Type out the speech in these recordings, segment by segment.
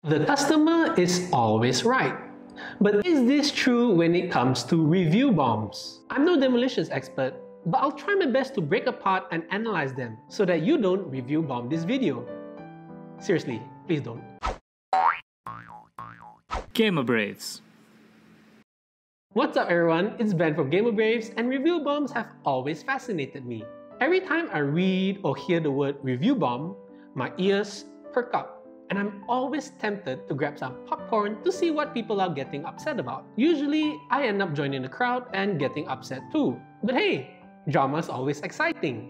The customer is always right. But is this true when it comes to review bombs? I'm no demolitions expert, but I'll try my best to break apart and analyze them so that you don't review bomb this video. Seriously, please don't. Gamer Braves. What's up everyone, it's Ben from Gamer Braves, and review bombs have always fascinated me. Every time I read or hear the word review bomb, my ears perk up. And I'm always tempted to grab some popcorn to see what people are getting upset about. Usually, I end up joining the crowd and getting upset too. But hey, drama's always exciting.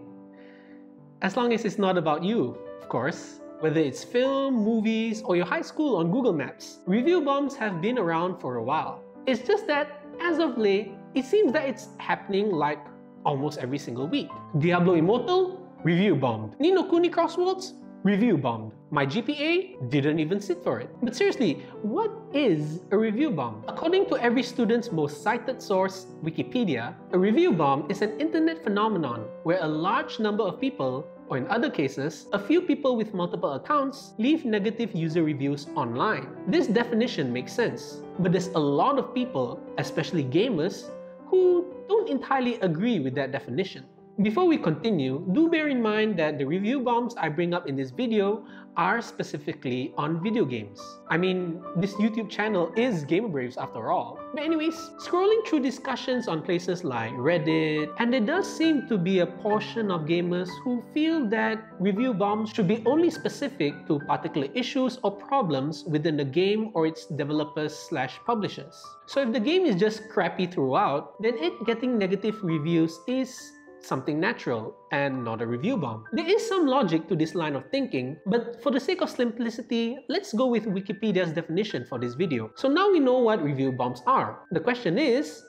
As long as it's not about you, of course. Whether it's film, movies, or your high school on Google Maps, review bombs have been around for a while. It's just that, as of late, it seems that it's happening like almost every single week. Diablo Immortal? Review bombed. Ni no Kuni Crosswords? Review bombed. My GPA didn't even sit for it. But seriously, what is a review bomb? According to every student's most cited source, Wikipedia, a review bomb is an internet phenomenon where a large number of people, or in other cases, a few people with multiple accounts, leave negative user reviews online. This definition makes sense, but there's a lot of people, especially gamers, who don't entirely agree with that definition. Before we continue, do bear in mind that the review bombs I bring up in this video are specifically on video games. I mean, this YouTube channel is Gamer Braves after all. But anyways, scrolling through discussions on places like Reddit, and there does seem to be a portion of gamers who feel that review bombs should be only specific to particular issues or problems within the game or its developers/publishers. So if the game is just crappy throughout, then it getting negative reviews is something natural and not a review bomb. There is some logic to this line of thinking, but for the sake of simplicity, let's go with Wikipedia's definition for this video. So now we know what review bombs are. The question is,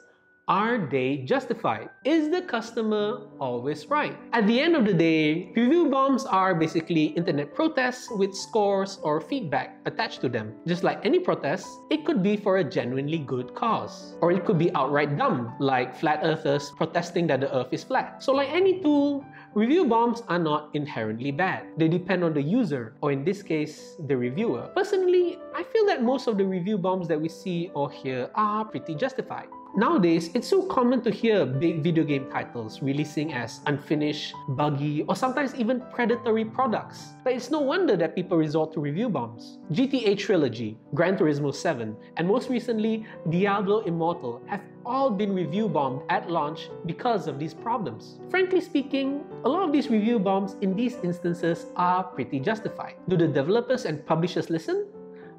are they justified? Is the customer always right? At the end of the day, review bombs are basically internet protests with scores or feedback attached to them. Just like any protest, it could be for a genuinely good cause. Or it could be outright dumb, like flat earthers protesting that the earth is flat. So like any tool, review bombs are not inherently bad. They depend on the user, or in this case, the reviewer. Personally, I feel that most of the review bombs that we see or hear are pretty justified. Nowadays, it's so common to hear big video game titles releasing as unfinished, buggy, or sometimes even predatory products. But it's no wonder that people resort to review bombs. GTA Trilogy, Gran Turismo 7, and most recently, Diablo Immortal have all been review bombed at launch because of these problems. Frankly speaking, a lot of these review bombs in these instances are pretty justified. Do the developers and publishers listen?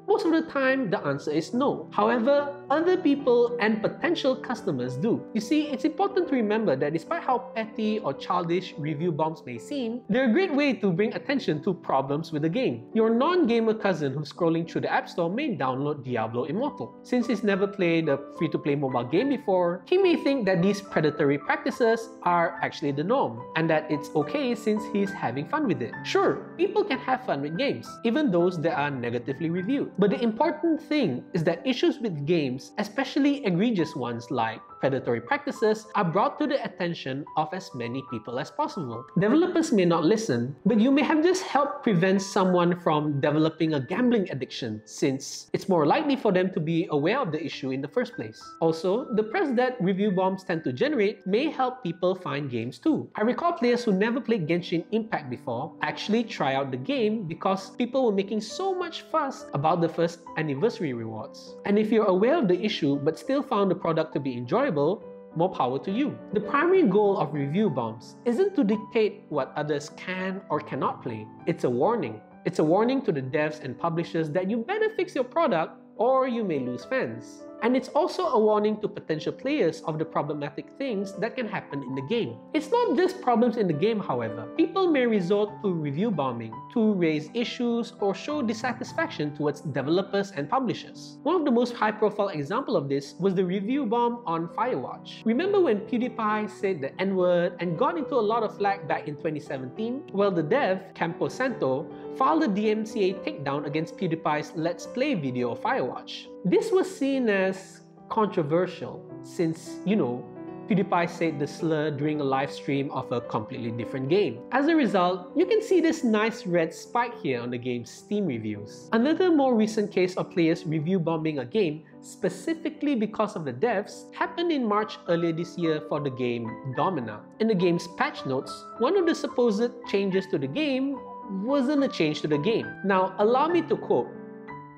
Most of the time, the answer is no. However, other people and potential customers do. You see, it's important to remember that despite how petty or childish review bombs may seem, they're a great way to bring attention to problems with the game. Your non-gamer cousin who's scrolling through the App Store may download Diablo Immortal. Since he's never played a free-to-play mobile game before, he may think that these predatory practices are actually the norm, and that it's okay since he's having fun with it. Sure, people can have fun with games, even those that are negatively reviewed. But the important thing is that issues with games, especially egregious ones like predatory practices, are brought to the attention of as many people as possible. Developers may not listen, but you may have just helped prevent someone from developing a gambling addiction, since it's more likely for them to be aware of the issue in the first place. Also, the press that review bombs tend to generate may help people find games too. I recall players who never played Genshin Impact before actually try out the game because people were making so much fuss about the first anniversary rewards. And if you're aware of the issue but still found the product to be enjoyable, more power to you. The primary goal of review bombs isn't to dictate what others can or cannot play. It's a warning. It's a warning to the devs and publishers that you better fix your product or you may lose fans. And it's also a warning to potential players of the problematic things that can happen in the game. It's not just problems in the game, however. People may resort to review bombing to raise issues or show dissatisfaction towards developers and publishers. One of the most high-profile examples of this was the review bomb on Firewatch. Remember when PewDiePie said the N-word and got into a lot of flack back in 2017? Well, the dev, Campo Santo, filed a DMCA takedown against PewDiePie's Let's Play video of Firewatch. This was seen as controversial since, PewDiePie said the slur during a live stream of a completely different game. As a result, you can see this nice red spike here on the game's Steam reviews. Another more recent case of players review bombing a game specifically because of the devs happened in March earlier this year for the game Domina. In the game's patch notes, one of the supposed changes to the game wasn't a change to the game. Now, allow me to quote,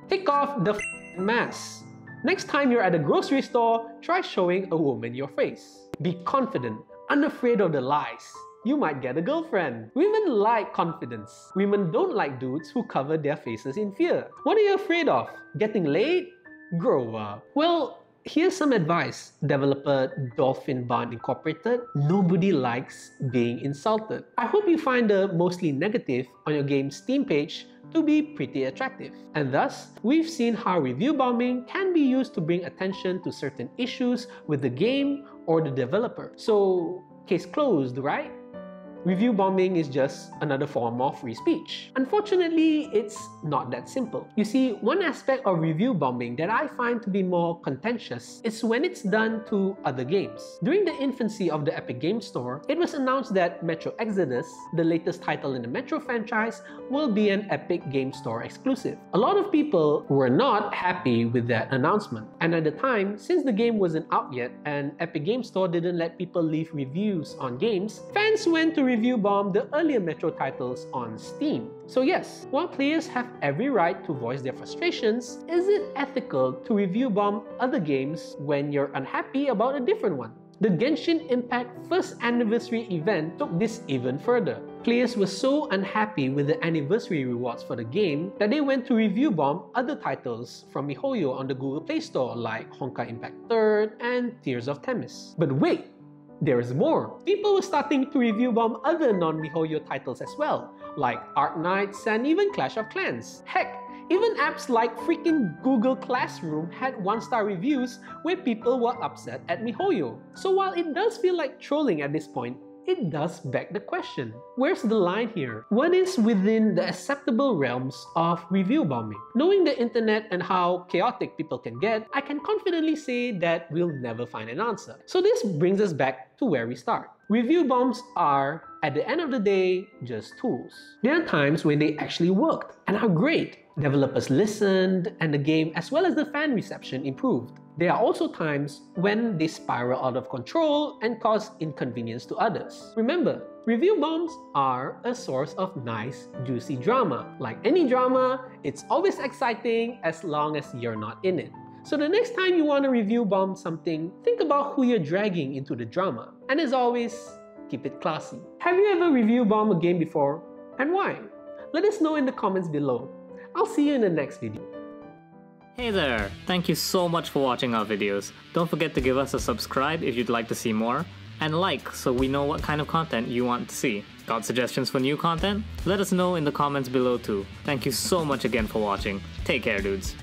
"Take off the mask. Next time you're at a grocery store, try showing a woman your face. Be confident, unafraid of the lies. You might get a girlfriend." Women like confidence. Women don't like dudes who cover their faces in fear. What are you afraid of? Getting laid? Grow up. Well, here's some advice. Developer Dolphin Bond Incorporated, nobody likes being insulted. I hope you find the mostly negative on your game's Steam page to be pretty attractive. And thus, we've seen how review bombing can be used to bring attention to certain issues with the game or the developer. So, case closed, right? Review bombing is just another form of free speech. Unfortunately, it's not that simple. You see, one aspect of review bombing that I find to be more contentious is when it's done to other games. During the infancy of the Epic Games Store, it was announced that Metro Exodus, the latest title in the Metro franchise, will be an Epic Games Store exclusive. A lot of people were not happy with that announcement. And at the time, since the game wasn't out yet and Epic Games Store didn't let people leave reviews on games, fans went to review bomb the earlier Metro titles on Steam. So yes, while players have every right to voice their frustrations, is it ethical to review bomb other games when you're unhappy about a different one? The Genshin Impact first anniversary event took this even further. Players were so unhappy with the anniversary rewards for the game that they went to review bomb other titles from MiHoYo on the Google Play Store like Honkai Impact 3rd and Tears of Themis. But wait! There's more! People were starting to review bomb other non-MiHoYo titles as well, like Arknights and even Clash of Clans. Heck, even apps like freaking Google Classroom had 1-star reviews where people were upset at MiHoYo. So while it does feel like trolling at this point, it does beg the question. Where's the line here? What is within the acceptable realms of review bombing? Knowing the internet and how chaotic people can get, I can confidently say that we'll never find an answer. So this brings us back to where we start. Review bombs are, at the end of the day, just tools. There are times when they actually worked and are great. Developers listened and the game as well as the fan reception improved. There are also times when they spiral out of control and cause inconvenience to others. Remember, review bombs are a source of nice, juicy drama. Like any drama, it's always exciting as long as you're not in it. So the next time you want to review bomb something, think about who you're dragging into the drama. And as always, keep it classy. Have you ever review bombed a game before? And why? Let us know in the comments below. I'll see you in the next video. Hey there! Thank you so much for watching our videos. Don't forget to give us a subscribe if you'd like to see more, and like so we know what kind of content you want to see. Got suggestions for new content? Let us know in the comments below too. Thank you so much again for watching. Take care, dudes.